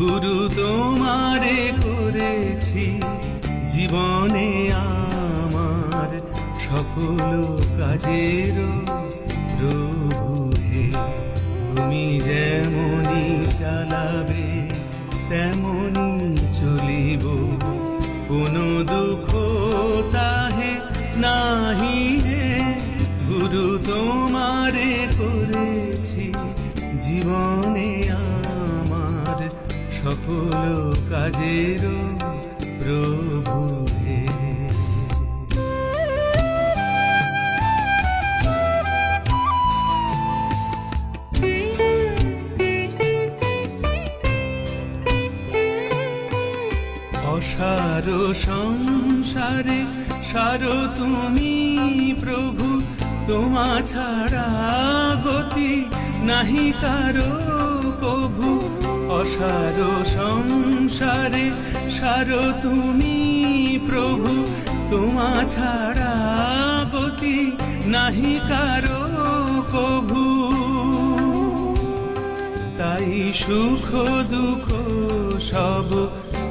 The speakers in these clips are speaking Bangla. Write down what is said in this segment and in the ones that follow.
গুরু তোমারে করেছি জীবনে আমার সফল কাজের প্রভু হে। তুমি যেমনি চালাবে তেমনি চলিব, কোনো দুঃখ তাহে নাহি হে। গুরু তোমারে করেছি জীবনে আমার সফল কাজের প্রভু হে। অসার সংসারে সারো তুমি প্রভু, তোমা ছাড়া গতি নাহি কারো প্রভু। অসার সংসারে সারো তুমি প্রভু, তোমা ছাড়া গতি নাহি কারো প্রভু। তাই সুখ দুঃখ সব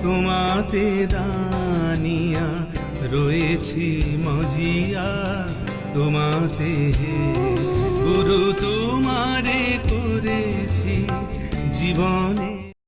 তোমাতে দানিয়া রয়েছি মজিয়া তোমাতে হে। গুরু তোমারে করেছি জীবনে